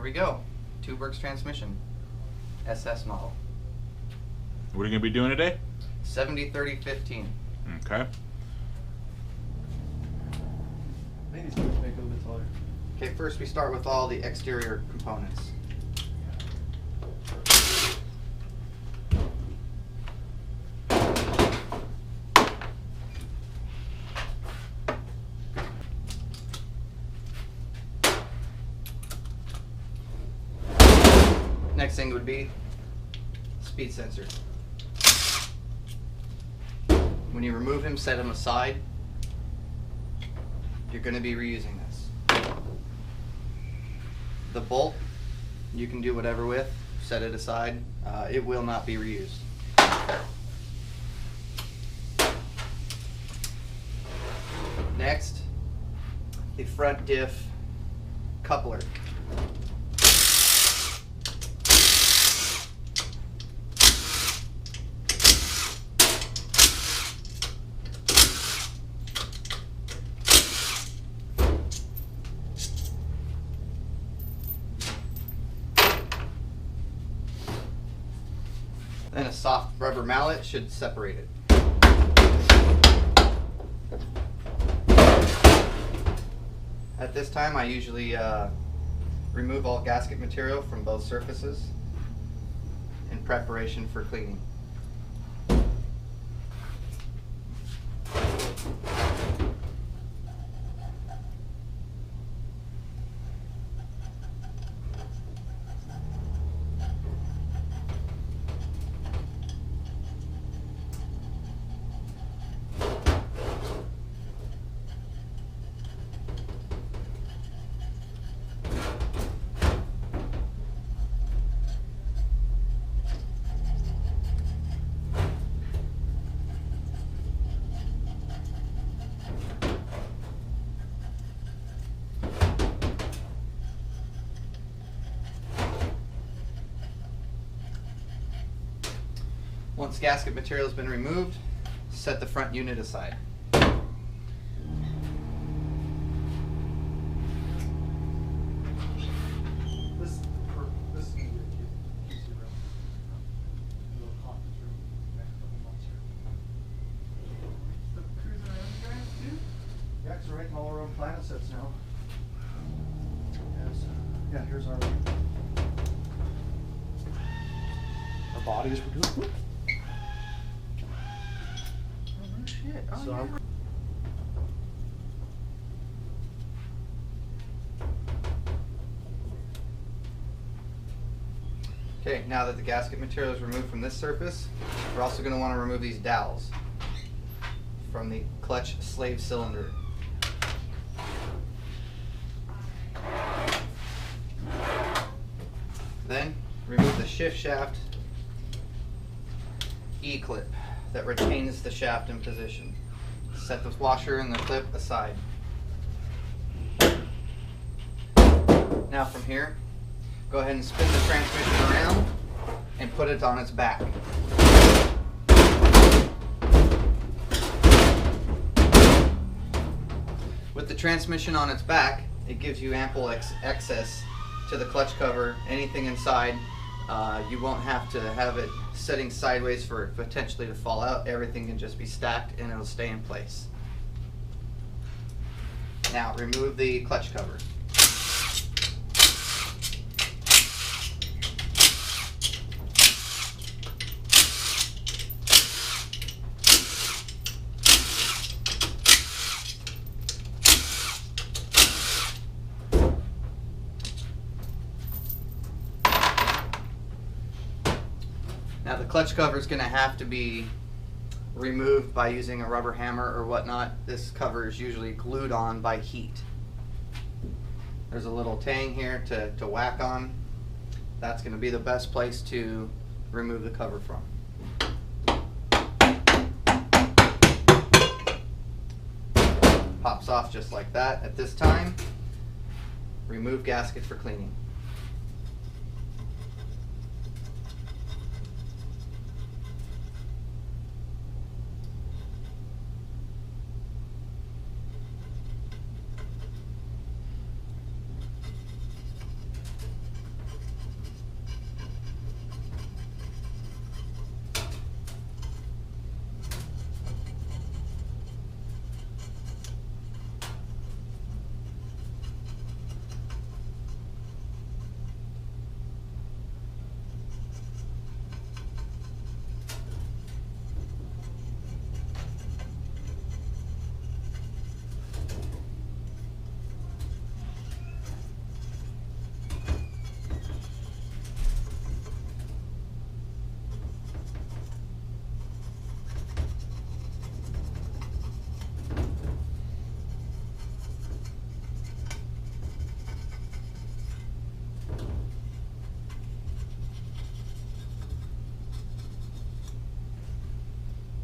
Here we go. Tubeworks transmission. SS model. What are you going to be doing today? 70-30-15. Okay. Maybe it's going to make it a little bit taller. Okay, first we start with all the exterior components. Next thing would be speed sensor. When you remove him, set him aside. You're going to be reusing this. The bolt, you can do whatever with. Set it aside. It will not be reused. Next, the front diff coupler. Then a soft rubber mallet should separate it. At this time, I usually remove all gasket material from both surfaces in preparation for cleaning. Once gasket material has been removed, set the front unit aside. This is going to be a QC room. A little conference room next couple months here. The cruising around you guys too? Yeah, because we're making all our own planet sets now. Yes. Yeah, here's our bodies we're doing. Oh no shit. Oh So yeah. I'm Okay, now that the gasket material is removed from this surface, we're also going to want to remove these dowels from the clutch slave cylinder. Then remove the shift shaft E-clip that retains the shaft in position. Set the washer and the clip aside. Now from here, go ahead and spin the transmission around and put it on its back. With the transmission on its back, it gives you ample access to the clutch cover, anything inside. You won't have to have it setting sideways for it potentially to fall out. Everything can just be stacked and it'll stay in place. Now remove the clutch cover. Now the clutch cover is going to have to be removed by using a rubber hammer or whatnot. This cover is usually glued on by heat. There's a little tang here to whack on. That's going to be the best place to remove the cover from. Pops off just like that. At this time, remove gasket for cleaning.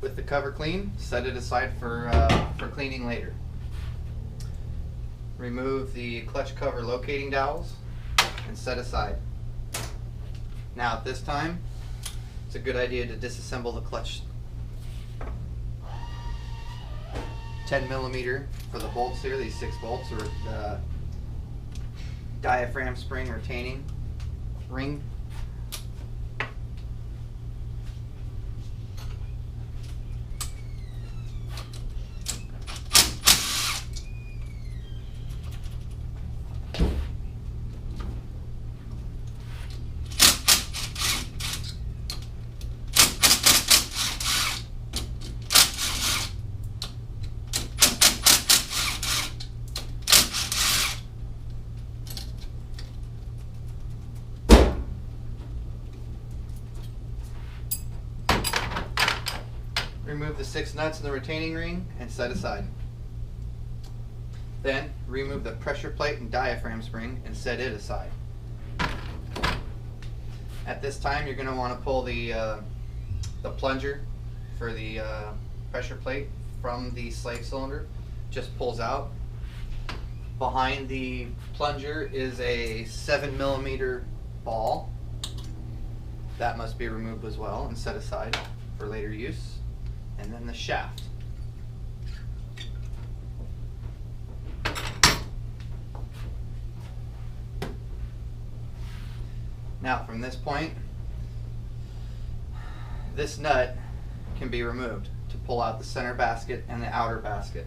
with the cover clean, set it aside for cleaning later. Remove the clutch cover locating dowels and set aside. Now at this time, it's a good idea to disassemble the clutch. 10mm for the bolts here, these 6 bolts, or the diaphragm spring retaining ring. Remove the 6 nuts in the retaining ring and set aside. Then remove the pressure plate and diaphragm spring and set it aside. At this time, you're going to want to pull the plunger for the pressure plate from the slave cylinder. Just pulls out. Behind the plunger is a 7mm ball. That must be removed as well and set aside for later use. And then the shaft. Now from this point, this nut can be removed to pull out the center basket and the outer basket.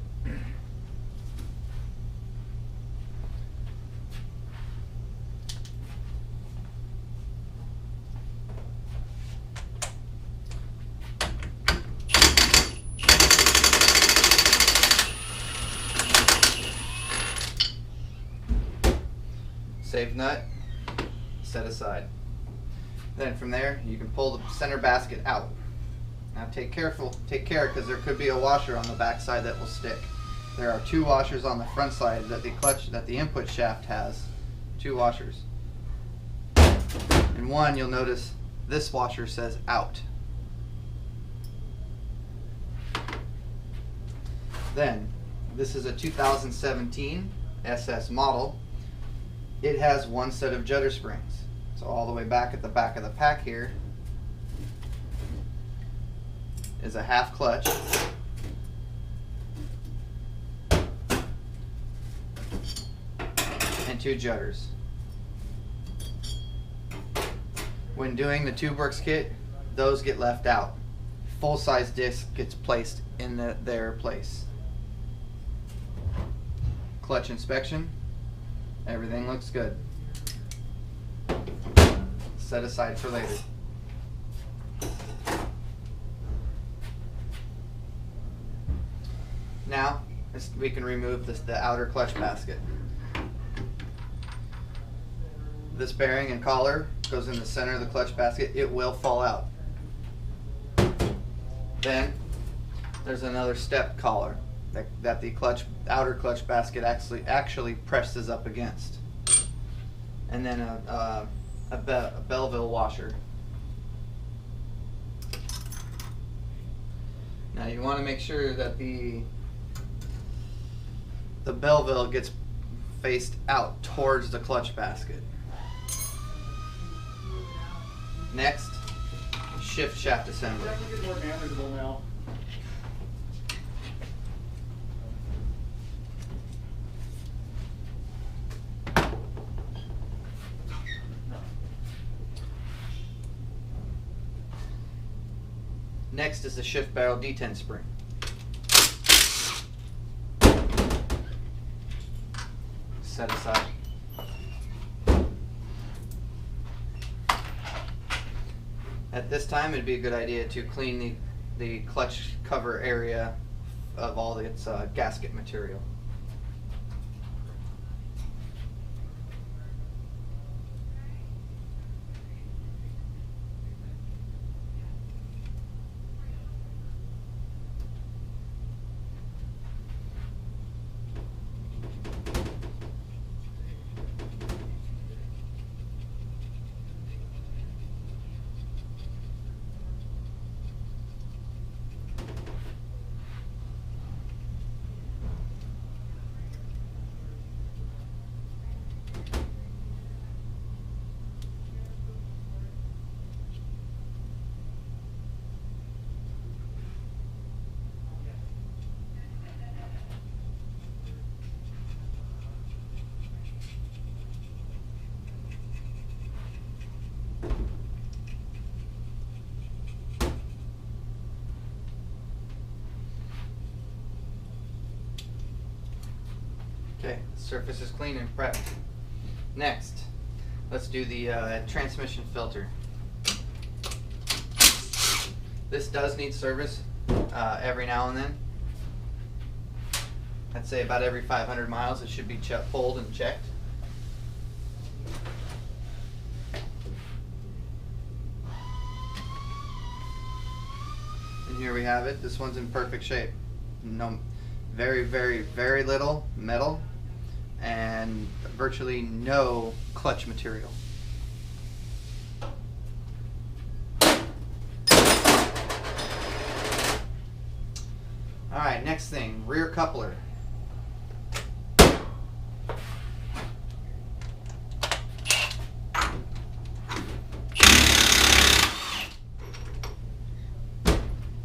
Save nut, set aside. Then from there, you can pull the center basket out. Now take care because there could be a washer on the back side that will stick. There are 2 washers on the front side that the input shaft has. 2 washers. And one, you'll notice this washer says out. Then, this is a 2017 SS model. It has 1 set of judder springs. So all the way back at the back of the pack here is a half clutch and 2 judders. When doing the Tubeworks kit, those get left out. Full-size disc gets placed in their place. Clutch inspection. Everything looks good. Set aside for later. Now, we can remove the outer clutch basket. This bearing and collar goes in the center of the clutch basket. It will fall out. Then, there's another step collar that the outer clutch basket actually presses up against, and then a Belleville washer. Now you want to make sure that the Belleville gets faced out towards the clutch basket. Next, shift shaft assembly. Definitely get more manageable now. Next is the shift barrel detent spring. Set aside. At this time, it'd be a good idea to clean the clutch cover area of all its gasket material. Surface is clean and prepped. Next, let's do the transmission filter. This does need service every now and then. I'd say about every 500 miles it should be pulled and checked. And here we have it. This one's in perfect shape. No, very, very, very little metal and virtually no clutch material. All right, next thing, rear coupler.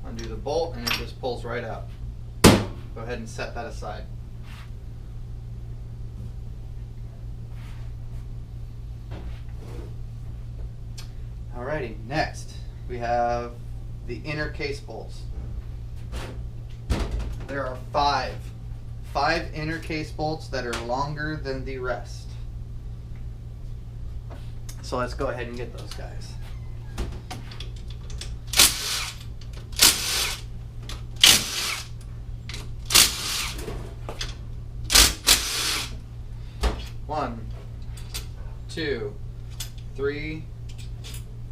Undo the bolt and it just pulls right out. Go ahead and set that aside. Alrighty, next we have the inner case bolts. There are five inner case bolts that are longer than the rest. So let's go ahead and get those guys. One, 2, 3,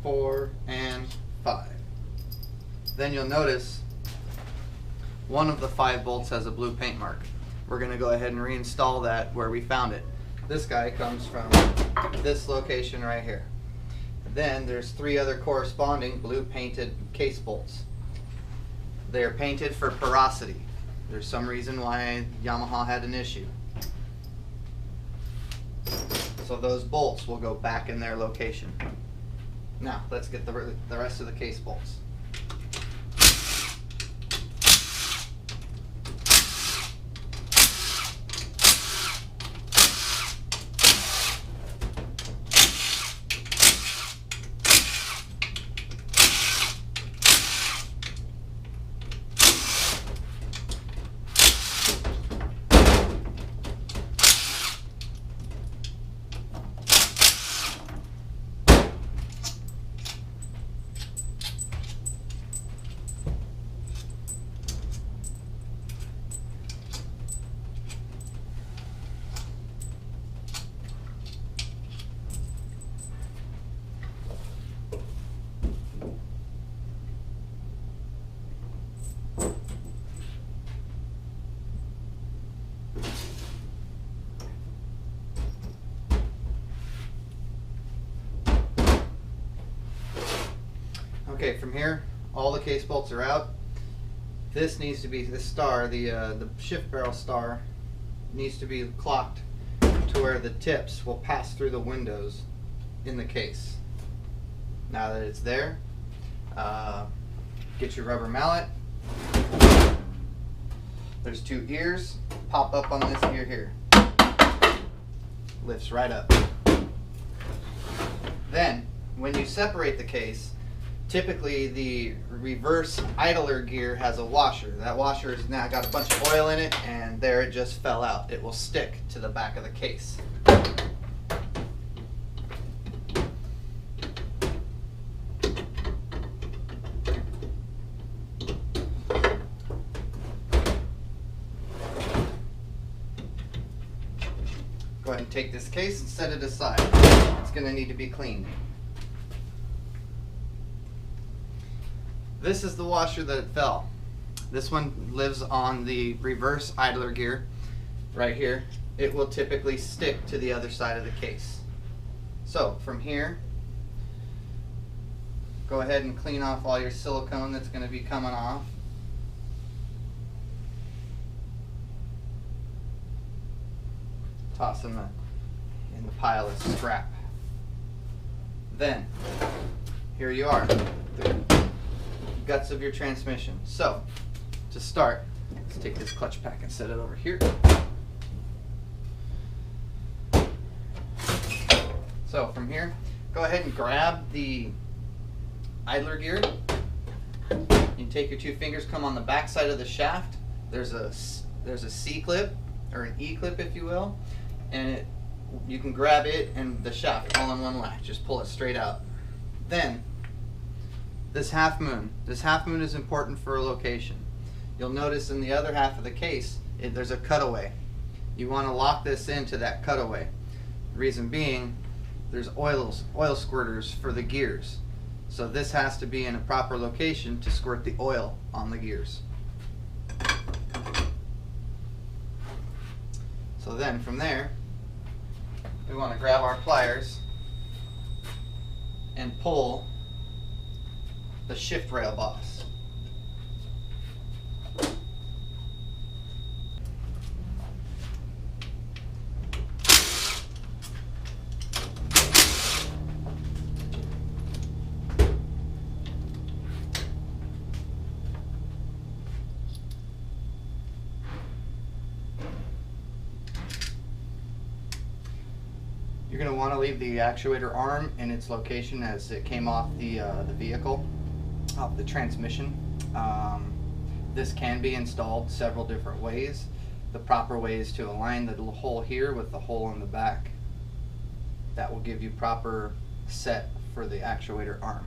4, and 5. Then you'll notice one of the 5 bolts has a blue paint mark. We're going to go ahead and reinstall that where we found it. This guy comes from this location right here. Then there's 3 other corresponding blue painted case bolts. They are painted for porosity. There's some reason why Yamaha had an issue. So those bolts will go back in their location. Now let's get the rest of the case bolts. Okay, from here, all the case bolts are out. This needs to be, the star, the shift barrel star, needs to be clocked to where the tips will pass through the windows in the case. Now that it's there, get your rubber mallet. There's 2 ears, pop up on this ear here. Lifts right up. Then, when you separate the case, typically the reverse idler gear has a washer. That washer has now got a bunch of oil in it, and there it just fell out. It will stick to the back of the case. Go ahead and take this case and set it aside. It's going to need to be cleaned. This is the washer that fell. This one lives on the reverse idler gear right here. It will typically stick to the other side of the case. So from here, go ahead and clean off all your silicone that's going to be coming off. Toss them in the pile of scrap. Then, here you are. Guts of your transmission. So, to start, let's take this clutch pack and set it over here. So from here, go ahead and grab the idler gear. You take your 2 fingers, come on the back side of the shaft. There's a C-clip, or an E-clip if you will. and you can grab it and the shaft all in one whack. Just pull it straight out. Then this half moon is important for a location. You'll notice in the other half of the case there's a cutaway. You want to lock this into that cutaway. Reason being, there's oil squirters for the gears. So this has to be in a proper location to squirt the oil on the gears. So then from there, we want to grab our pliers and pull the shift rail boss. You're going to want to leave the actuator arm in its location as it came off the vehicle, off the transmission. This can be installed several different ways. The proper way is to align the little hole here with the hole in the back. That will give you proper set for the actuator arm.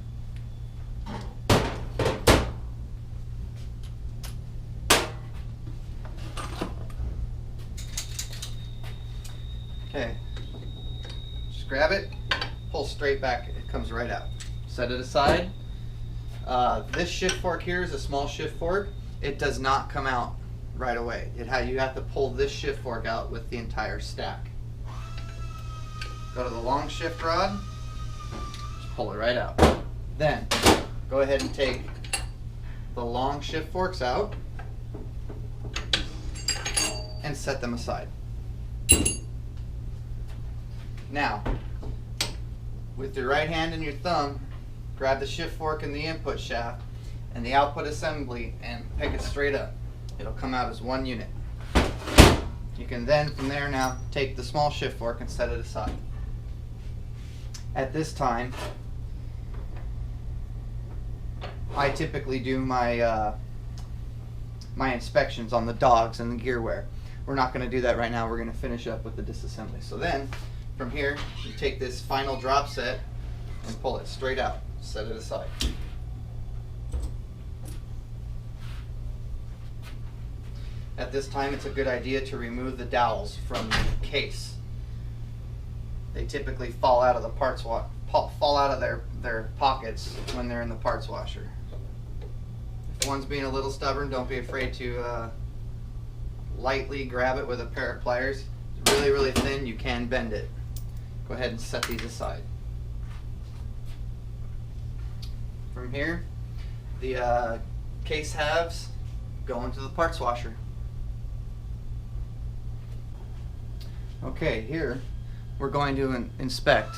Okay. Grab it, pull straight back, it comes right out. Set it aside. This shift fork here is a small shift fork. It does not come out right away. You have to pull this shift fork out with the entire stack. Go to the long shift rod, just pull it right out. Then, go ahead and take the long shift forks out and set them aside. Now, with your right hand and your thumb, grab the shift fork and the input shaft and the output assembly and pick it straight up. It'll come out as one unit. You can then, from there now, take the small shift fork and set it aside. At this time, I typically do my my inspections on the dogs and the gear wear. We're not going to do that right now. We're going to finish up with the disassembly. So then, from here, you take this final drop set and pull it straight out. Set it aside. At this time, it's a good idea to remove the dowels from the case. They typically fall out of the fall out of their pockets when they're in the parts washer. If one's being a little stubborn, don't be afraid to lightly grab it with a pair of pliers. It's really, really thin. You can bend it. Go ahead and set these aside. From here, the case halves go into the parts washer. Okay, here we're going to inspect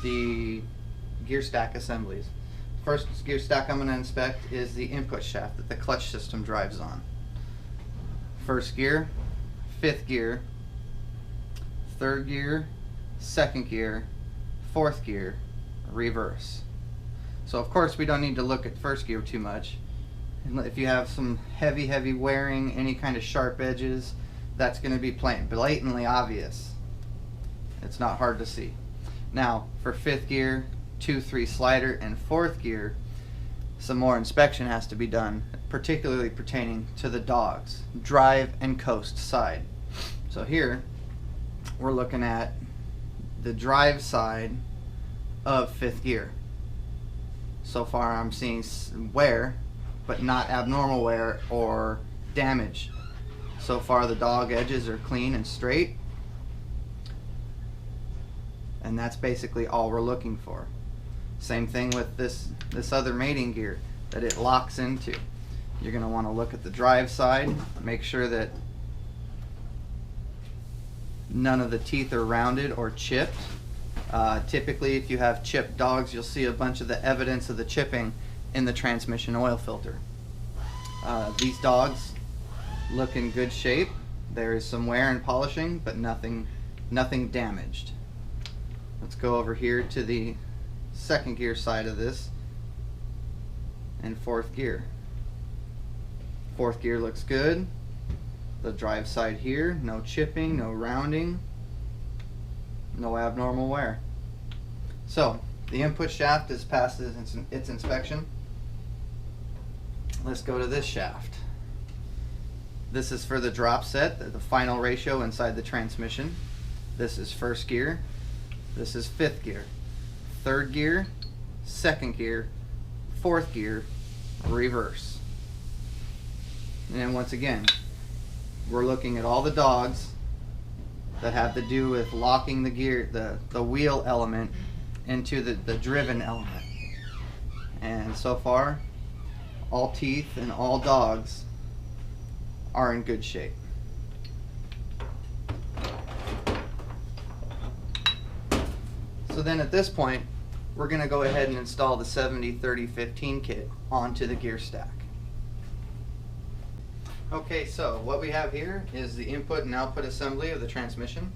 the gear stack assemblies. First gear stack I'm going to inspect is the input shaft that the clutch system drives on. First gear, fifth gear, third gear, second gear, fourth gear, reverse. So of course we don't need to look at first gear too much. If you have some heavy wearing, any kind of sharp edges, that's going to be blatantly obvious. It's not hard to see. Now for fifth gear, 2-3 slider, and fourth gear, some more inspection has to be done, particularly pertaining to the dogs, drive and coast side. So here we're looking at the drive side of fifth gear. So far I'm seeing wear, but not abnormal wear or damage. So far the dog edges are clean and straight, and that's basically all we're looking for. Same thing with this other mating gear that it locks into. You're going to want to look at the drive side, make sure that none of the teeth are rounded or chipped. Typically, if you have chipped dogs, you'll see a bunch of the evidence of the chipping in the transmission oil filter. These dogs look in good shape. There is some wear and polishing, but nothing damaged. Let's go over here to the second gear side of this and fourth gear. Fourth gear looks good. The drive side here, no chipping, no rounding, no abnormal wear. So the input shaft is past its inspection. Let's go to this shaft. This is for the drop set, the final ratio inside the transmission. This is first gear. This is fifth gear. Third gear, second gear, fourth gear, reverse. And once again, we're looking at all the dogs that have to do with locking the gear, the wheel element into the driven element. And so far, all teeth and all dogs are in good shape. So then at this point, we're going to go ahead and install the 70-30-15 kit onto the gear stack. Okay, so what we have here is the input and output assembly of the transmission.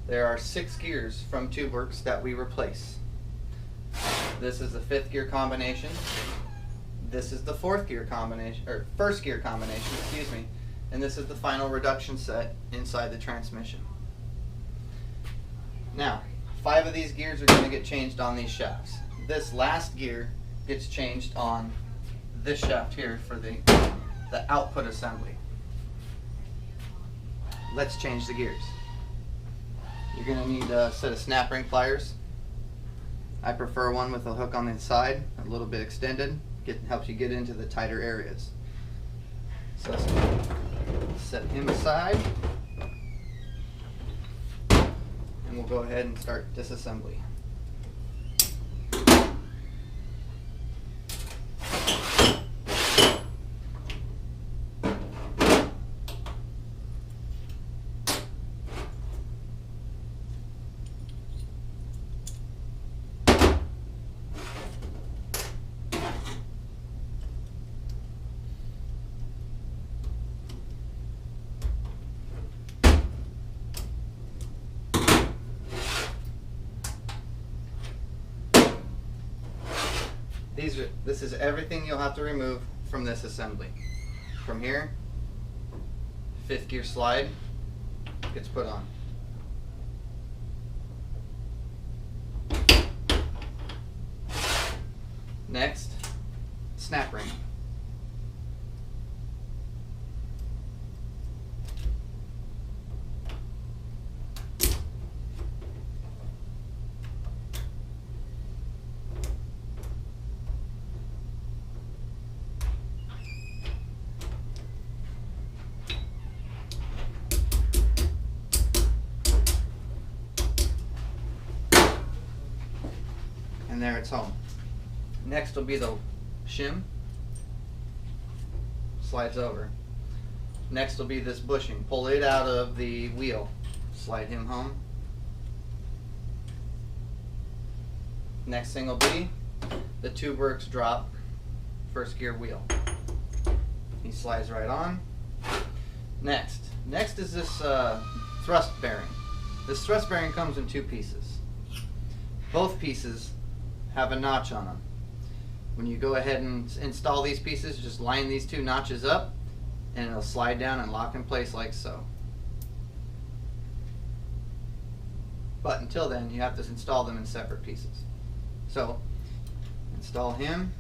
There are 6 gears from Tubeworks that we replace. This is the 5th gear combination. This is the 4th gear combination, or 1st gear combination, excuse me. And this is the final reduction set inside the transmission. Now, 5 of these gears are going to get changed on these shafts. This last gear gets changed on this shaft here for the output assembly. Let's change the gears. You're going to need a set of snap ring pliers. I prefer one with a hook on the inside, a little bit extended. Helps you get into the tighter areas. So let's set him aside. And we'll go ahead and start disassembly. This is everything you'll have to remove from this assembly. From here, 5th gear slide gets put on. Next, snap ring. And there it's home. Next will be the shim. Slides over. Next will be this bushing. Pull it out of the wheel. Slide him home. Next thing will be the Tubeworks drop 1st gear wheel. He slides right on. Next is this thrust bearing. This thrust bearing comes in 2 pieces. Both pieces have a notch on them. When you go ahead and install these pieces, just line these 2 notches up and it'll slide down and lock in place like so. But until then, you have to install them in separate pieces. So, install him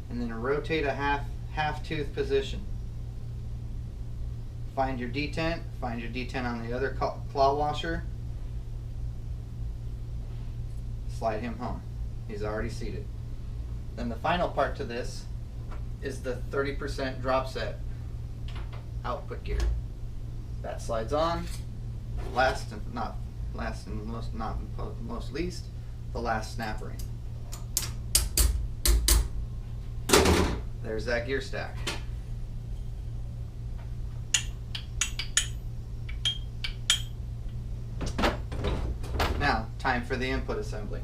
and then rotate a half tooth position. Find your detent on the other claw washer. Slide him home. He's already seated. Then the final part to this is the 30% drop set output gear. That slides on. Last and most least, the last snap ring. There's that gear stack. Now, time for the input assembly.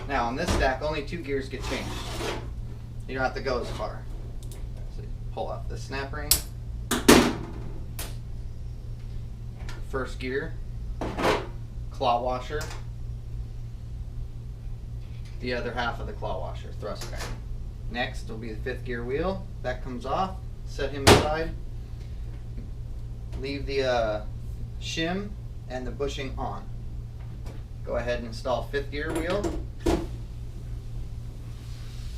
Now on this stack, only 2 gears get changed. You don't have to go as far. So you pull off the snap ring. 1st gear, claw washer, the other half of the claw washer, thrust bearing. Next will be the 5th gear wheel. That comes off. Set him aside. Leave the shim and the bushing on. Go ahead and install 5th gear wheel.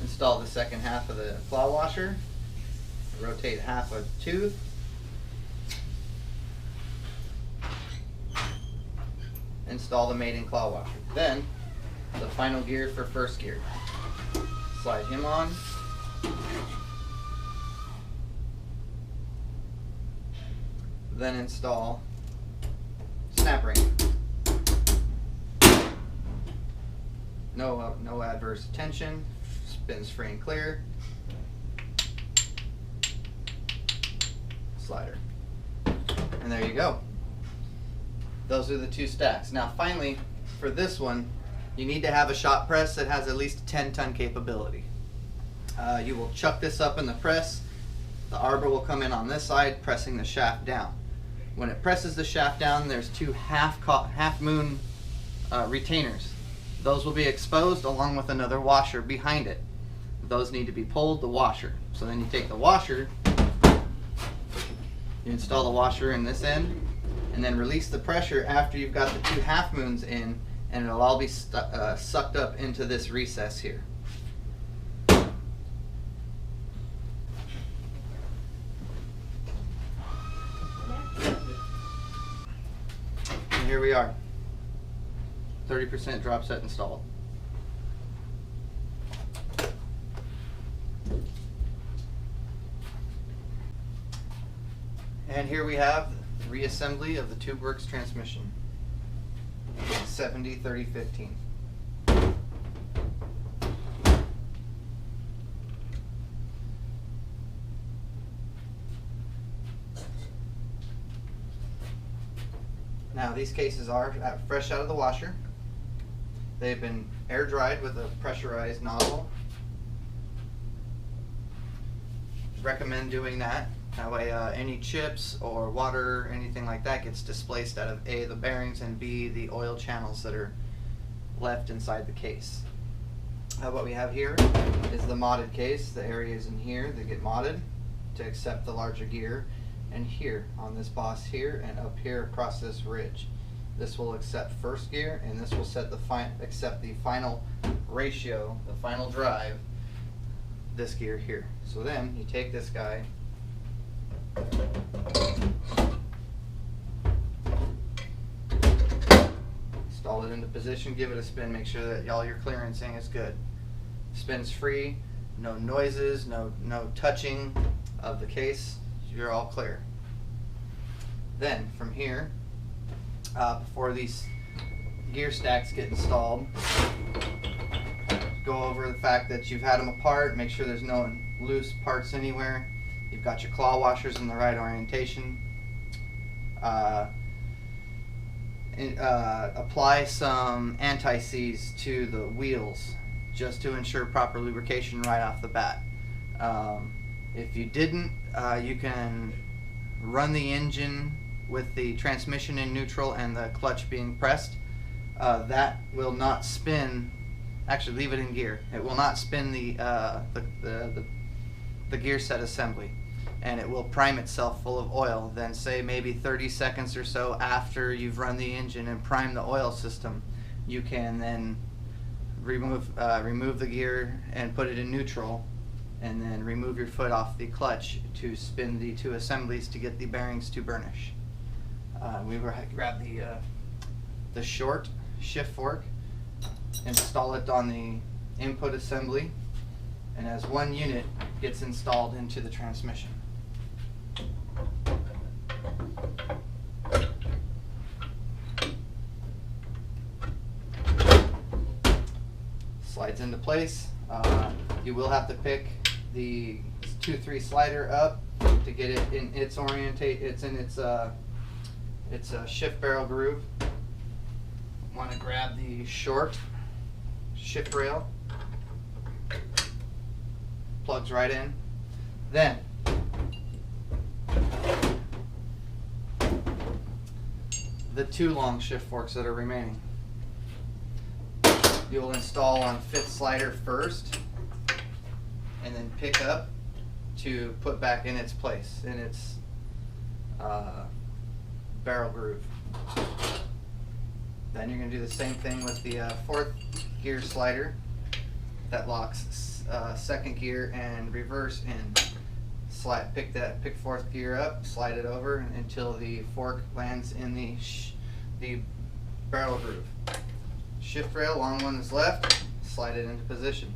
Install the second half of the claw washer. Rotate half a tooth. Install the mating claw washer. Then the final gear for 1st gear. Slide him on. Then install snap ring. No adverse tension. Spins free and clear. Slider. And there you go. Those are the 2 stacks. Now finally, for this one, you need to have a shop press that has at least a 10-ton capability. You will chuck this up in the press. The arbor will come in on this side, pressing the shaft down. When it presses the shaft down, there's 2 half moon retainers. Those will be exposed along with another washer behind it. Those need to be pulled, the washer. So then you take the washer, you install the washer in this end, and then release the pressure after you've got the 2 half moons in, and it'll all be sucked up into this recess here. And here we are. 30% drop set installed. And here we have the reassembly of the Tubeworks transmission. 70-30-15. Now these cases are fresh out of the washer. They've been air dried with a pressurized nozzle. Recommend doing that. That way any chips or water or anything like that gets displaced out of A, the bearings, and B, the oil channels that are left inside the case. What we have here is the modded case. The areas in here that get modded to accept the larger gear, and here on this boss here and up here across this ridge. This will accept 1st gear, and this will set the accept the final ratio, the final drive, this gear here. So then you take this guy, install it into position, give it a spin, make sure that all your clearancing is good. Spins free, no noises, no touching of the case, you're all clear. Then from here, before these gear stacks get installed, go over the fact that you've had them apart, make sure there's no loose parts anywhere. You've got your claw washers in the right orientation. Apply some anti-seize to the wheels just to ensure proper lubrication right off the bat. If you didn't, you can run the engine with the transmission in neutral and the clutch being pressed. That will not spin. Actually, leave it in gear. It will not spin the gear set assembly, and it will prime itself full of oil. Then say maybe 30 seconds or so after you've run the engine and primed the oil system, you can then remove the gear and put it in neutral, and then remove your foot off the clutch to spin the 2 assemblies to get the bearings to burnish. We grab the short shift fork, install it on the input assembly, and as one unit gets installed into the transmission. Slides into place. You will have to pick the 2-3 slider up to get it in its it's a shift barrel groove. Want to grab the short shift rail, plugs right in. Then the 2 long shift forks that are remaining. you will install on fifth slider first, and then pick up to put back in its place, in its barrel groove. Then you're going to do the same thing with the fourth gear slider that locks second gear and reverse in. Pick fourth gear up, slide it over until the fork lands in the barrel groove. Shift rail, long one is left, slide it into position.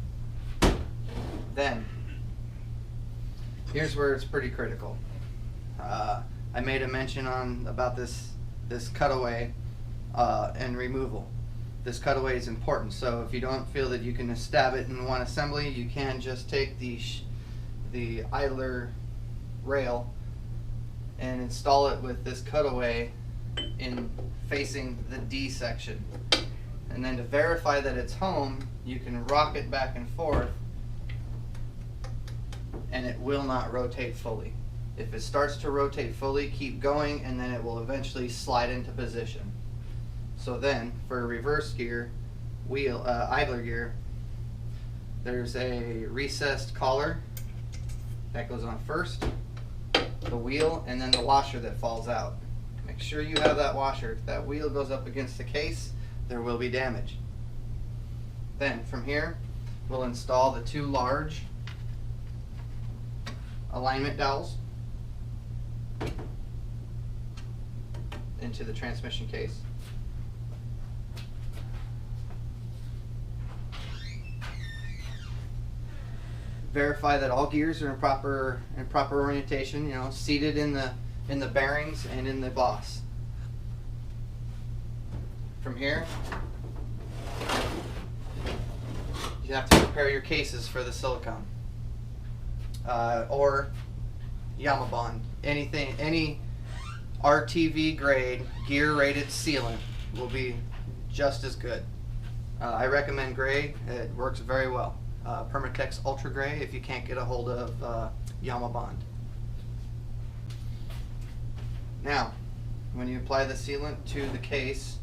Then, here's where it's pretty critical. I made a mention about this cutaway and removal. This cutaway is important, so if you don't feel that you can stab it in one assembly, you can just take the idler rail and install it with this cutaway in facing the D section. And then to verify that it's home, you can rock it back and forth and it will not rotate fully. If it starts to rotate fully, keep going and then it will eventually slide into position. So then, for a reverse gear, idler gear, there's a recessed collar that goes on first, the wheel, and then the washer that falls out. Make sure you have that washer. If that wheel goes up against the case, there will be damage. Then, from here, we'll install the two large alignment dowels into the transmission case. Verify that all gears are in proper orientation, seated in the bearings and in the boss. From here, you have to prepare your cases for the silicone or Yamaha. Any RTV grade gear rated sealant will be just as good. I recommend gray. It works very well. Permatex Ultra Gray if you can't get a hold of Yamaha. Now, when you apply the sealant to the case,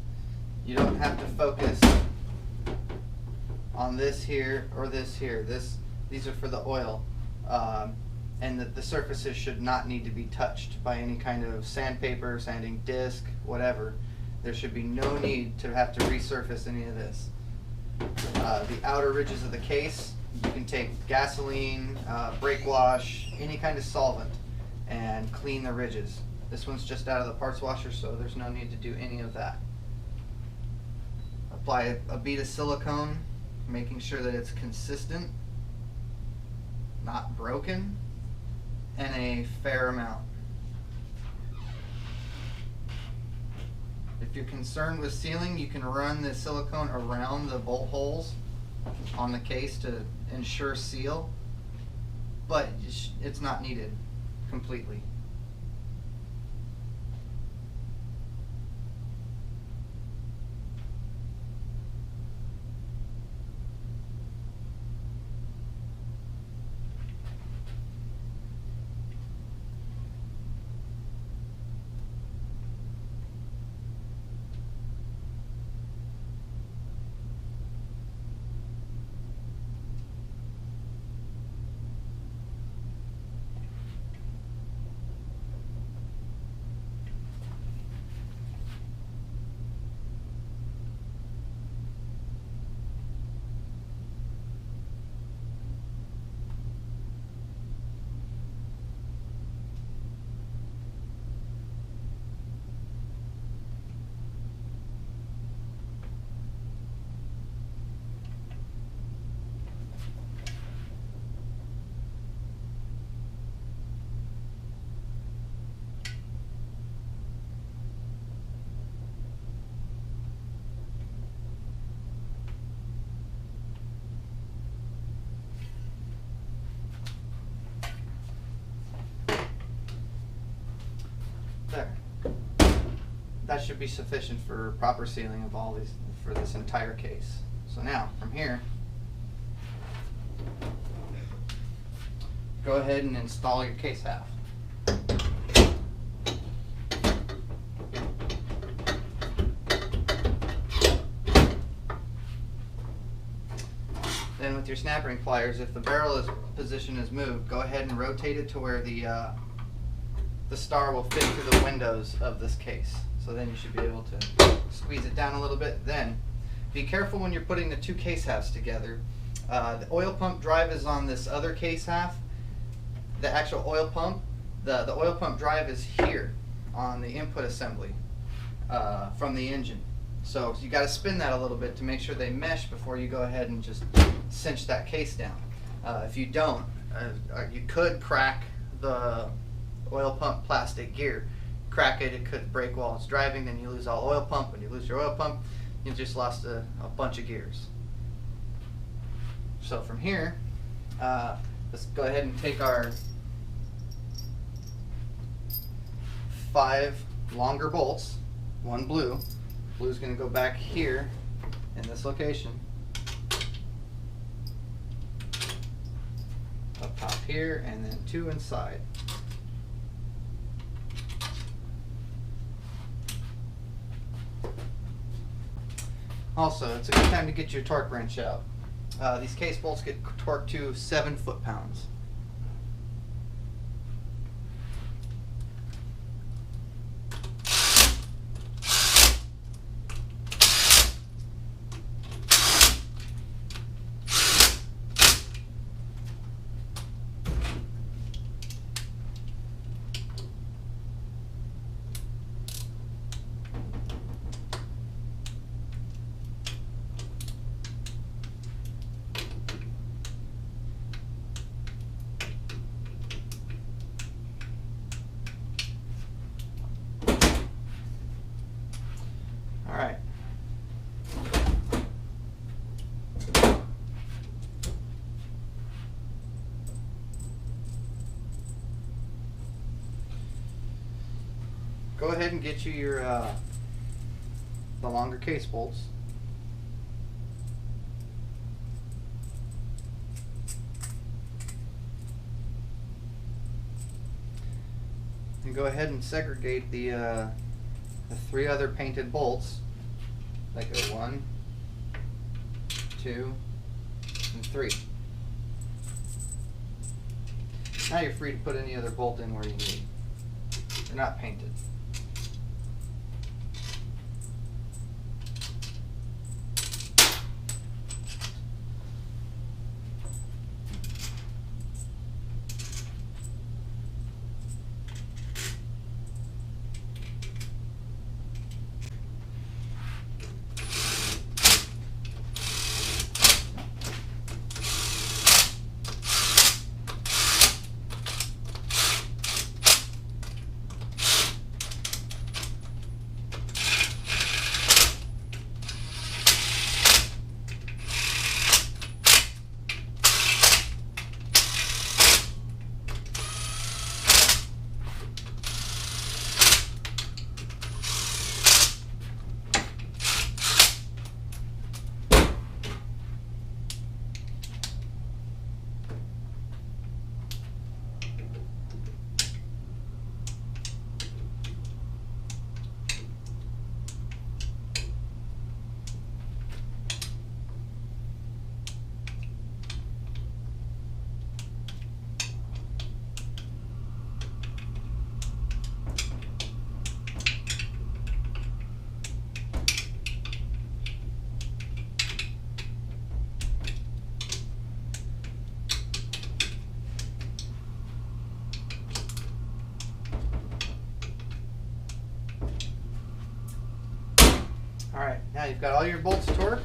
you don't have to focus on this here or this here. These are for the oil, and the surfaces should not need to be touched by any kind of sandpaper, sanding disc, whatever. There should be no need to have to resurface any of this. The outer ridges of the case, you can take gasoline, brake wash, any kind of solvent, and clean the ridges. This one's just out of the parts washer, so there's no need to do any of that. Apply a bead of silicone, making sure that it's consistent, not broken, and a fair amount. If you're concerned with sealing, you can run the silicone around the bolt holes on the case to ensure seal, but it's not needed completely. There. That should be sufficient for proper sealing of all these, for this entire case. So now, from here, go ahead and install your case half. then with your snap ring pliers, if the barrel position is moved, go ahead and rotate it to where the star will fit through the windows of this case. So then you should be able to squeeze it down a little bit. Then be careful when you're putting the two case halves together. The oil pump drive is on this other case half. The actual oil pump, the oil pump drive is here on the input assembly from the engine. So you got to spin that a little bit to make sure they mesh before you go ahead and just cinch that case down. If you don't, you could crack the oil pump plastic gear. Crack it, it could break while it's driving, then you lose all oil pump. When you lose your oil pump, you just lost a bunch of gears. So from here, let's go ahead and take our 5 longer bolts, one blue. Blue's going to go back here in this location. Up top here, and then 2 inside. Also, it's a good time to get your torque wrench out. These case bolts get torqued to 7 foot-pounds. All right. Go ahead and get you your the longer case bolts. And go ahead and segregate the 3 other painted bolts. That go 1, 2, and 3. Now you're free to put any other bolt in where you need. They're not painted. Alright, now you've got all your bolts torqued.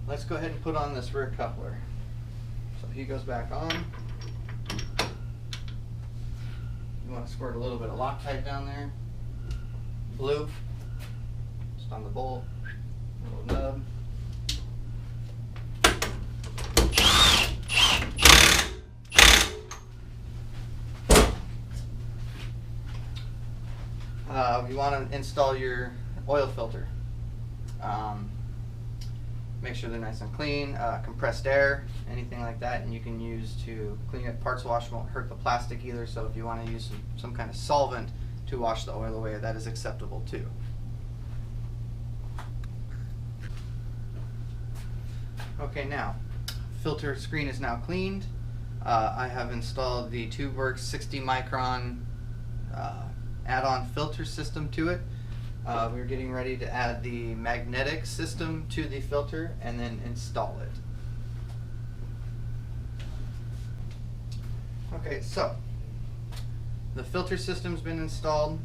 Let's go ahead and put on this rear coupler. So he goes back on. You want to squirt a little bit of Loctite down there. Blue, just on the bolt, little nub. You want to install your oil filter. Make sure they're nice and clean, compressed air, anything like that, and you can use to clean it. Parts wash won't hurt the plastic either, so if you want to use some kind of solvent to wash the oil away, that is acceptable too. Okay, now, filter screen is now cleaned. I have installed the Tubeworks 60 micron add-on filter system to it. We're getting ready to add the magnetic system to the filter and then install it. Okay, so the filter system's been installed.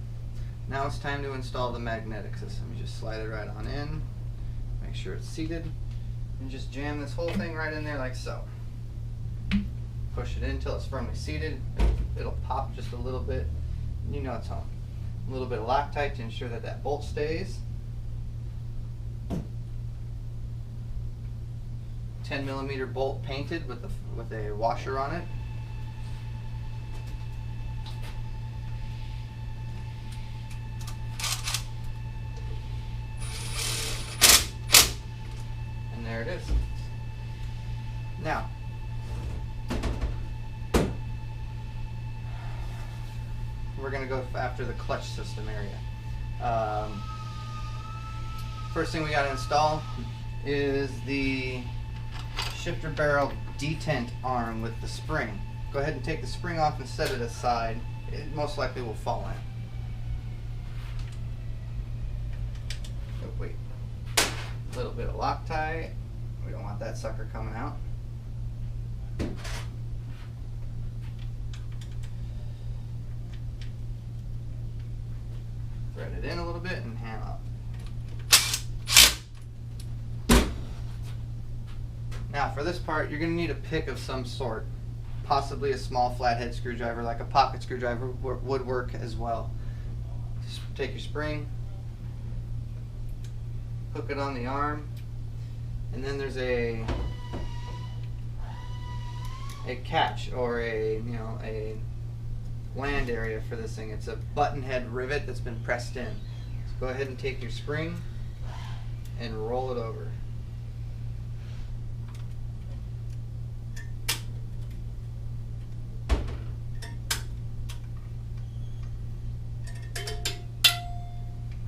Now it's time to install the magnetic system. You just slide it right on in, make sure it's seated, and just jam this whole thing right in there like so. Push it in until it's firmly seated. It'll pop just a little bit. You know it's home. A little bit of Loctite to ensure that that bolt stays. 10mm bolt painted with a washer on it. And there it is. Now, we're going to go after the clutch system area. First thing we got to install is the shifter barrel detent arm with the spring. Go ahead and take the spring off and set it aside. It most likely will fall in. Oh, wait. A little bit of Loctite. We don't want that sucker coming out. Thread it in a little bit and ham up. Now for this part, you're going to need a pick of some sort. Possibly a small flathead screwdriver, like a pocket screwdriver would work as well. Just take your spring, hook it on the arm, and then there's a catch or a land area for this thing. It's a button head rivet that's been pressed in. So go ahead and take your spring and roll it over.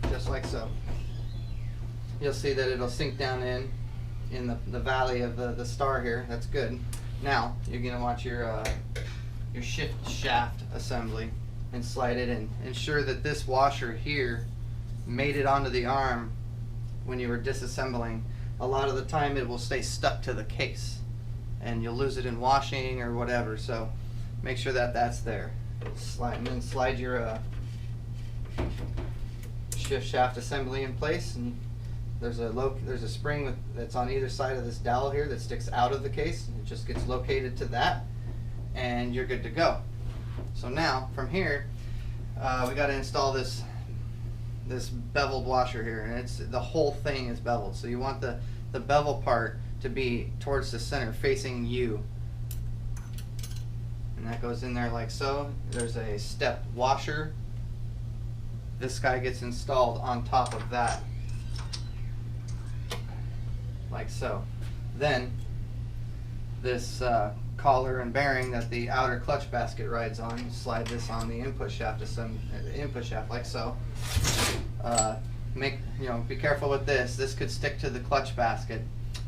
Just like so. You'll see that it'll sink down in the valley of the star here. That's good. Now you're going to want your shift shaft assembly and slide it in. Ensure that this washer here made it onto the arm when you were disassembling. A lot of the time it will stay stuck to the case and you'll lose it in washing or whatever, so make sure that that's there. Slide your shift shaft assembly in place, and there's a spring that's on either side of this dowel here that sticks out of the case. It just gets located to that and you're good to go. So now from here we got to install this beveled washer here, and the whole thing is beveled, so you want the bevel part to be towards the center facing you, and that goes in there like so. There's a step washer. This guy gets installed on top of that like so. Then this collar and bearing that the outer clutch basket rides on, you slide this on the input shaft like so. Be careful with this. This could stick to the clutch basket.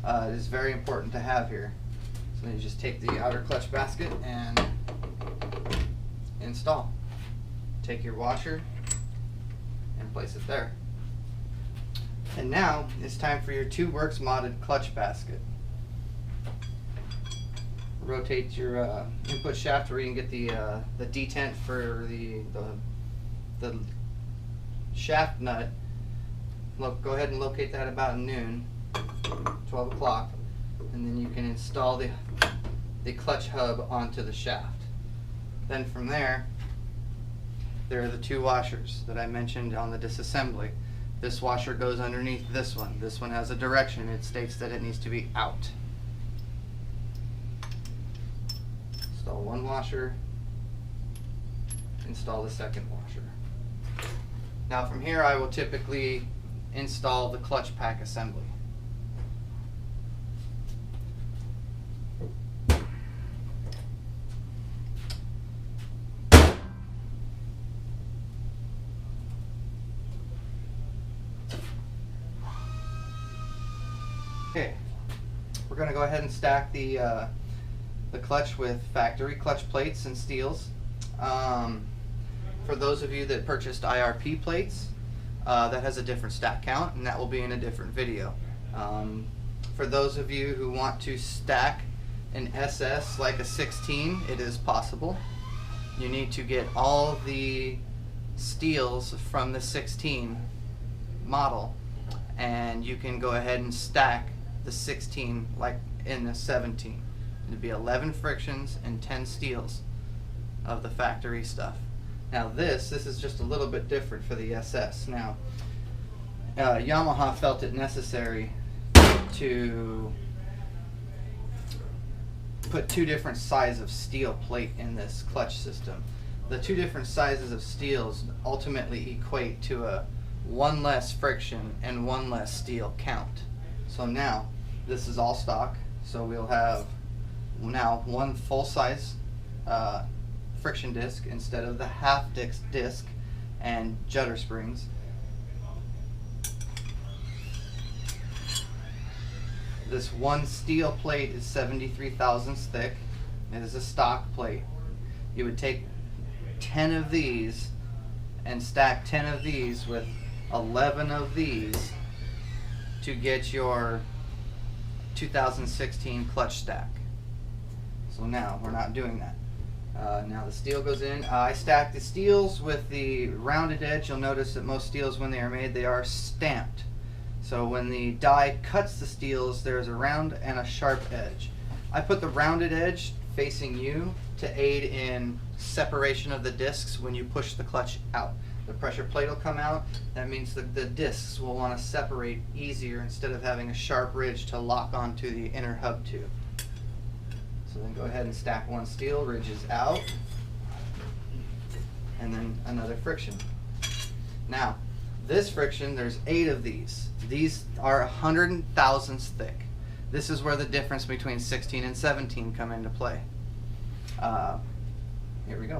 It is very important to have here. So then you just take the outer clutch basket and install. Take your washer and place it there. And now it's time for your Tubeworks modded clutch basket. Rotate your input shaft where you can get the detent for the shaft nut. Go ahead and locate that about noon, 12 o'clock, and then you can install the clutch hub onto the shaft. Then from there are the two washers that I mentioned on the disassembly. This washer goes underneath this one. This one has a direction. It states that it needs to be out. Install one washer, install the second washer. Now from here I will typically install the clutch pack assembly. Okay, we're going to go ahead and stack the clutch with factory clutch plates and steels. For those of you that purchased IRP plates, that has a different stack count, and that will be in a different video. For those of you who want to stack an SS like a 16, it is possible. You need to get all the steels from the 16 model, and you can go ahead and stack the 16 like in the 17. It'd be 11 frictions and 10 steels of the factory stuff. Now this is just a little bit different for the SS. Now Yamaha felt it necessary to put two different sizes of steel plate in this clutch system. The two different sizes of steels ultimately equate to a one less friction and one less steel count. So now this is all stock, so we'll have now one full size friction disc instead of the half disc and judder springs. This one steel plate is 73 thousandths thick. It is a stock plate. You would take 10 of these and stack 10 of these with 11 of these to get your 2016 clutch stack. So now we're not doing that. Now the steel goes in. I stack the steels with the rounded edge. You'll notice that most steels, when they are made, they are stamped. So when the die cuts the steels, there's a round and a sharp edge. I put the rounded edge facing you to aid in separation of the discs when you push the clutch out. The pressure plate will come out. That means that the discs will want to separate easier instead of having a sharp ridge to lock onto the inner hub tube. So then go ahead and stack one steel, ridges out, and then another friction. Now, this friction, there's 8 of these. These are 100 thousandths thick. This is where the difference between 16 and 17 come into play. Here we go.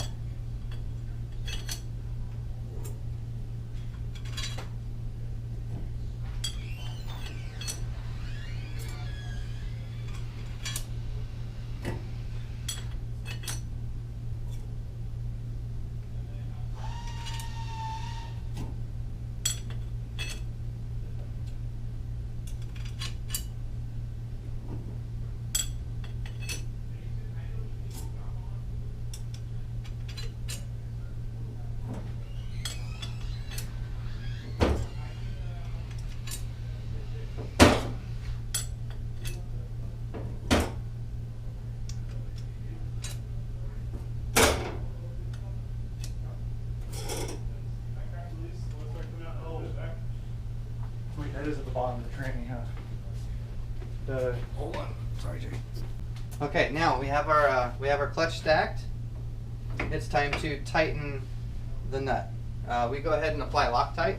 Wait, that is at the bottom of the tranny, huh? Hold on. Sorry, Jay. Okay, now we have our clutch stacked. It's time to tighten the nut. We go ahead and apply Loctite.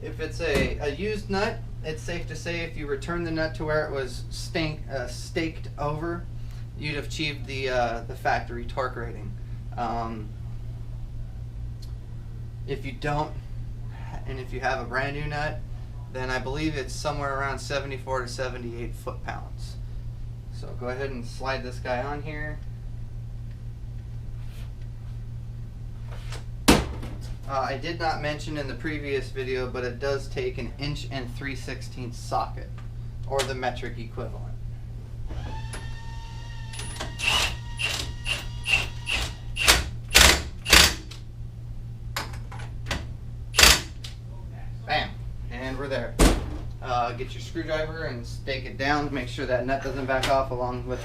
If it's a used nut, it's safe to say if you return the nut to where it was staked over, you'd have achieved the factory torque rating. If you don't, and if you have a brand new nut, then I believe it's somewhere around 74 to 78 foot-pounds. So go ahead and slide this guy on here. I did not mention in the previous video, but it does take an 1 3/16 inch socket, or the metric equivalent. Bam, and we're there. Get your screwdriver and stake it down to make sure that nut doesn't back off, along with,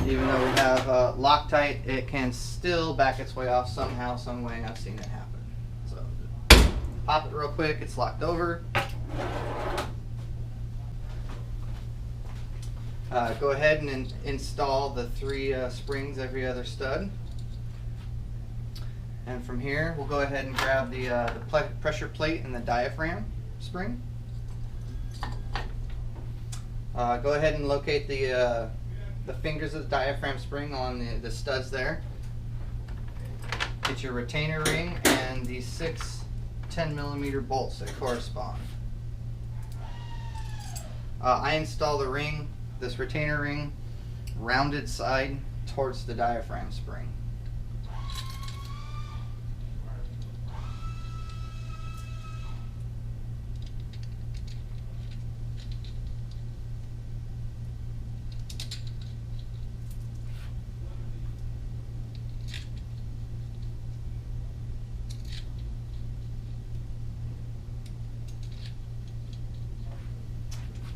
even though we have Loctite, it can still back its way off somehow, some way. I've seen it happen. So pop it real quick, it's locked over. Go ahead and install the 3 springs every other stud. And from here, we'll go ahead and grab the pressure plate and the diaphragm spring. Go ahead and locate the fingers of the diaphragm spring on the studs there. Get your retainer ring and the 6 10mm bolts that correspond. I install the ring, this retainer ring, rounded side towards the diaphragm spring.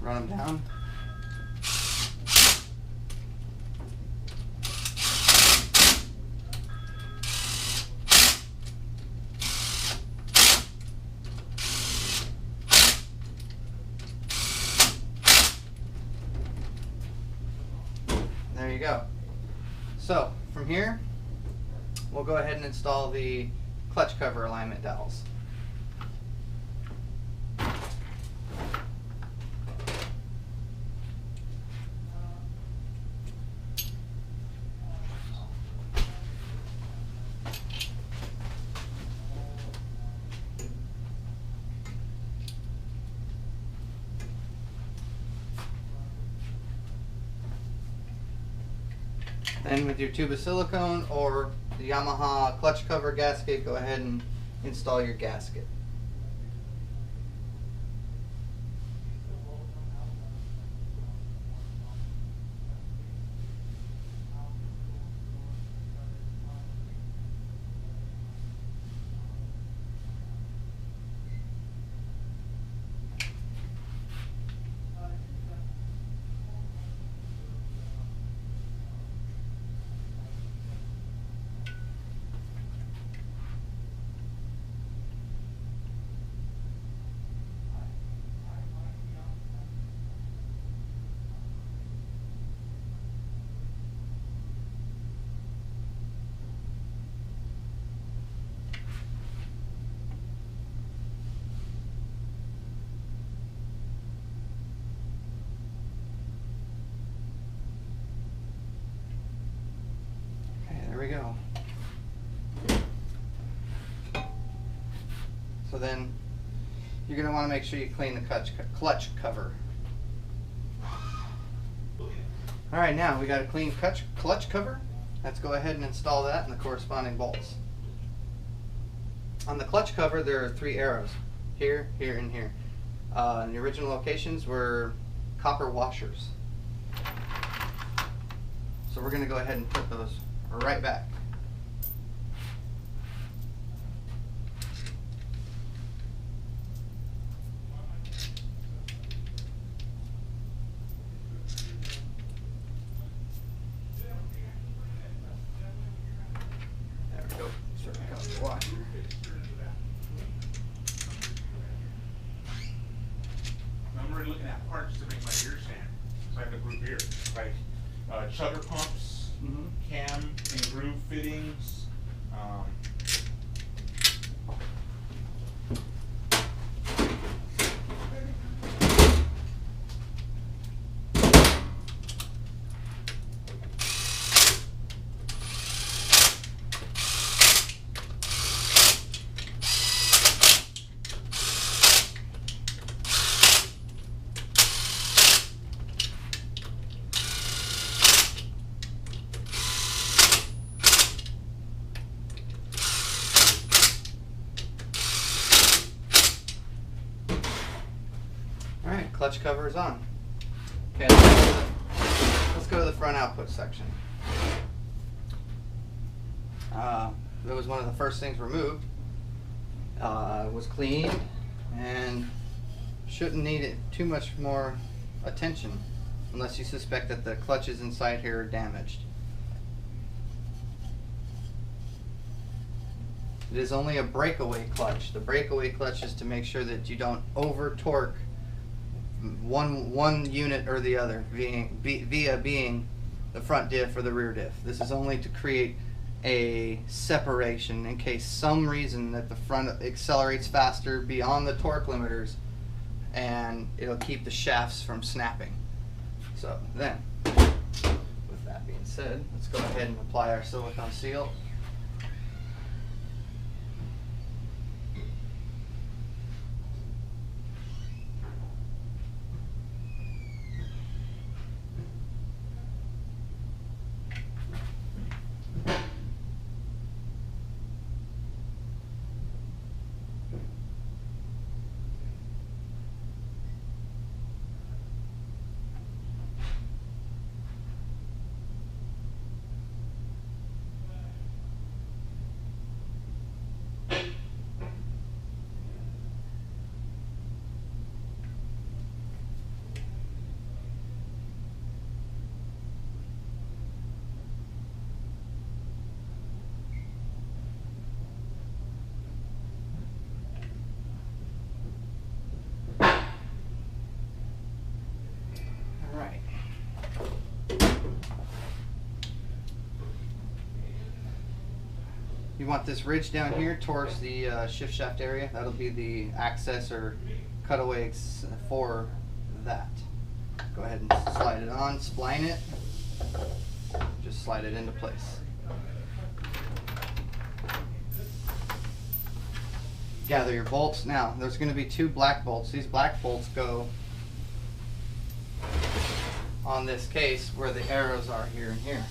Run them down. There you go. So from here, we'll go ahead and install the clutch cover alignment dowels. Then with your tube of silicone or the Yamaha clutch cover gasket, go ahead and install your gasket. There we go. So then you're going to want to make sure you clean the clutch cover. Alright, now we got a clean clutch cover. Let's go ahead and install that and the corresponding bolts. On the clutch cover there are 3 arrows. Here, here, and here. And the original locations were copper washers. So we're going to go ahead and put those right back. There we go. Circle the washer. I'm already looking at parts to make my gear stand. So I have a group here, like chugger pumps, cam and groove fittings. Alright, clutch cover is on. Okay, let's go to the front output section. That was one of the first things removed. Was cleaned and shouldn't need it too much more attention unless you suspect that the clutches inside here are damaged. It is only a breakaway clutch. The breakaway clutch is to make sure that you don't over torque one unit or the other, via being the front diff or the rear diff. This is only to create a separation in case some reason that the front accelerates faster beyond the torque limiters, and it'll keep the shafts from snapping. So then, with that being said, let's go ahead and apply our silicone seal. You want this ridge down here towards the shift shaft area. That'll be the access or cutaway for that. Go ahead and slide it on, spline it. Just slide it into place. Gather your bolts. Now, there's going to be 2 black bolts. These black bolts go on this case where the arrows are here and here.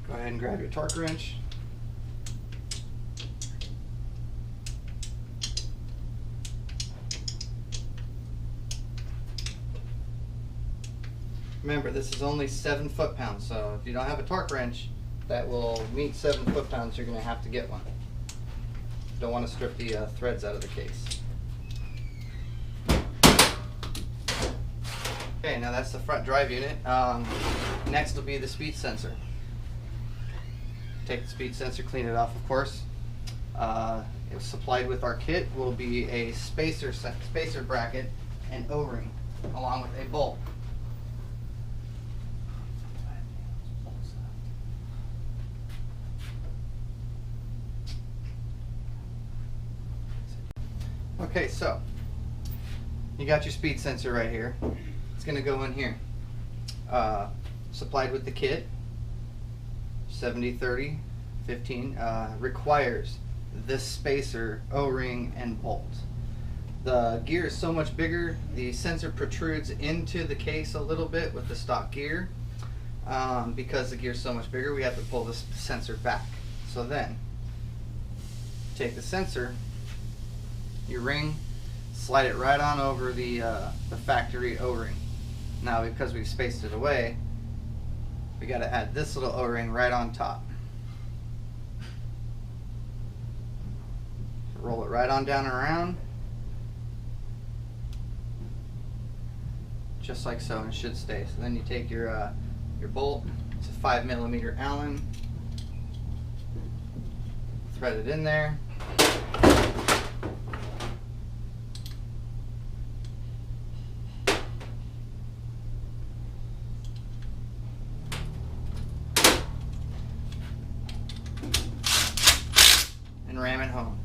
Go ahead and grab your torque wrench. Remember, this is only 7 foot-pounds, so if you don't have a torque wrench that will meet 7 foot-pounds, you're going to have to get one. Don't want to strip the threads out of the case. Okay, now that's the front drive unit. Next will be the speed sensor. Take the speed sensor, clean it off, of course. It's supplied with our kit will be a spacer bracket and O-ring, along with a bolt. Okay, so you got your speed sensor right here. It's going to go in here. Supplied with the kit. 70-30-15 requires this spacer, O-ring, and bolt. The gear is so much bigger, the sensor protrudes into the case a little bit with the stock gear. Because the gear is so much bigger, we have to pull this sensor back. So then, take the sensor, your ring, slide it right on over the factory O-ring. Now, because we've spaced it away, we got to add this little O-ring right on top. Roll it right on down and around, just like so, and it should stay. So then you take your bolt. It's a 5mm Allen. Thread it in there. And ram it home.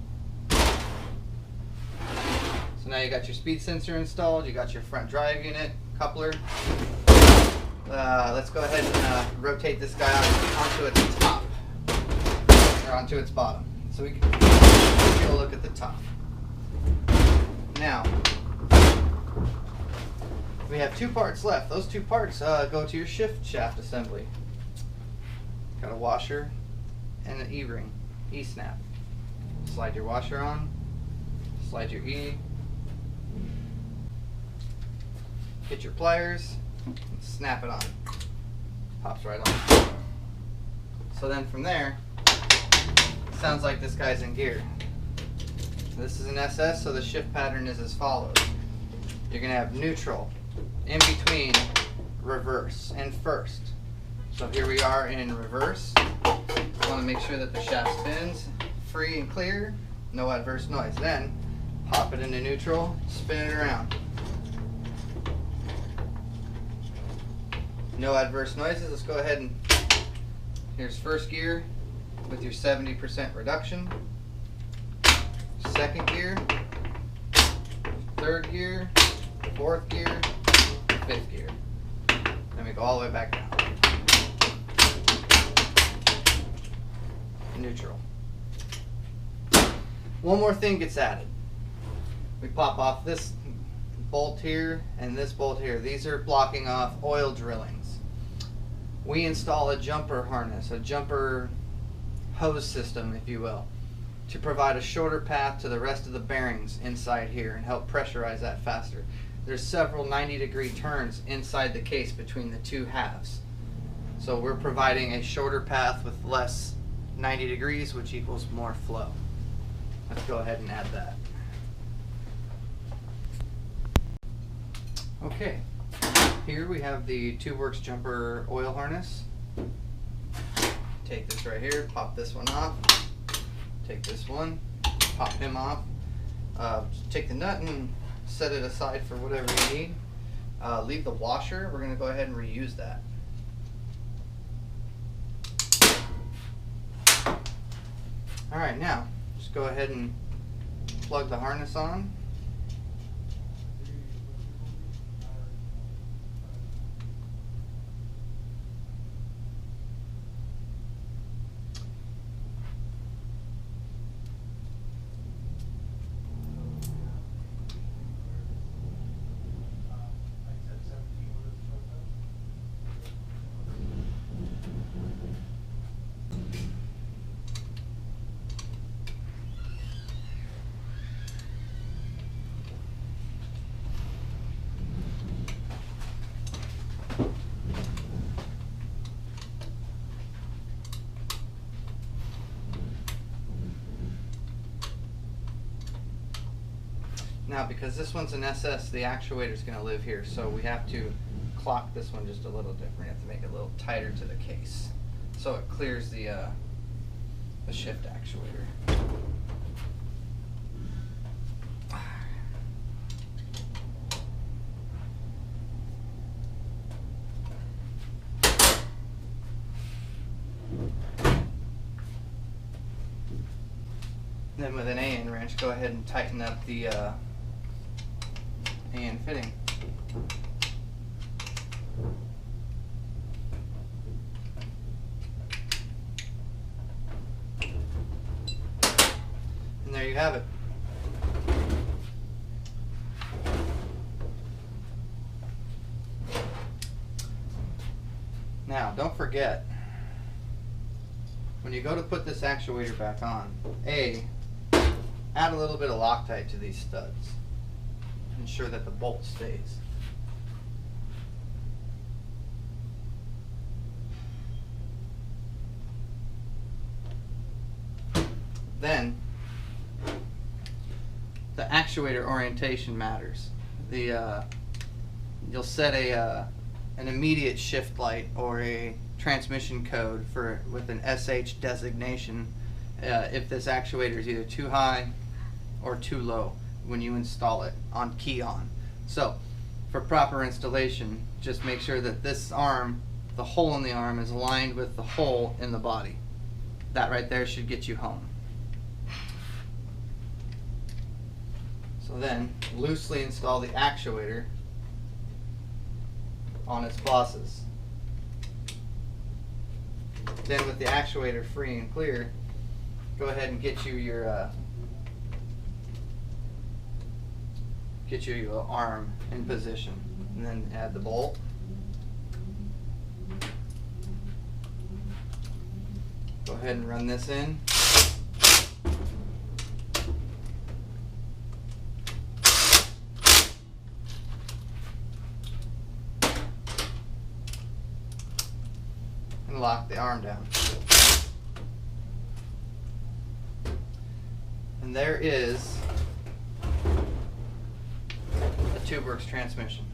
So now you got your speed sensor installed, you got your front drive unit, coupler. Let's go ahead and rotate this guy out onto its top, or onto its bottom. So we can take a look at the top. Now, we have 2 parts left. Those 2 parts go to your shift shaft assembly. Got a washer and an E-ring, E-snap. Slide your washer on, slide your E, get your pliers, and snap it on. Pops right on. So then from there, it sounds like this guy's in gear. This is an SS, so the shift pattern is as follows. You're going to have neutral, in between, reverse, and first. So here we are in reverse. I want to make sure that the shaft spins free and clear, no adverse noise. Then pop it into neutral, spin it around. No adverse noises. Let's go ahead and, here's first gear with your 70% reduction, second gear, third gear, fourth gear, fifth gear. Then we go all the way back down. Neutral. One more thing gets added. We pop off this bolt here and this bolt here. These are blocking off oil drillings. We install a jumper harness, a jumper hose system, if you will, to provide a shorter path to the rest of the bearings inside here and help pressurize that faster. There's several 90-degree turns inside the case between the two halves. So we're providing a shorter path with less 90 degrees, which equals more flow. Let's go ahead and add that. Okay, here we have the Tubeworks jumper oil harness. Take this right here, pop this one off. Take this one, pop him off. Take the nut and set it aside for whatever you need. Leave the washer. We're going to go ahead and reuse that. Alright, now just go ahead and plug the harness on. Now, because this one's an SS, the actuator is going to live here, so we have to clock this one just a little different. We have to make it a little tighter to the case, so it clears the shift actuator. Then with an AN wrench, go ahead and tighten up the AN fitting. And there you have it. Now, don't forget, when you go to put this actuator back on, add a little bit of Loctite to these studs. Ensure that the bolt stays. Then, the actuator orientation matters. You'll set an immediate shift light or a transmission code with an SH designation if this actuator is either too high or too low when you install it on key on. So for proper installation, just make sure that this arm, the hole in the arm, is aligned with the hole in the body. That right there should get you home. So then loosely install the actuator on its bosses. Then with the actuator free and clear, go ahead and get you your arm in position, and then add the bolt. Go ahead and run this in. And lock the arm down. And there is a Tubeworks transmission.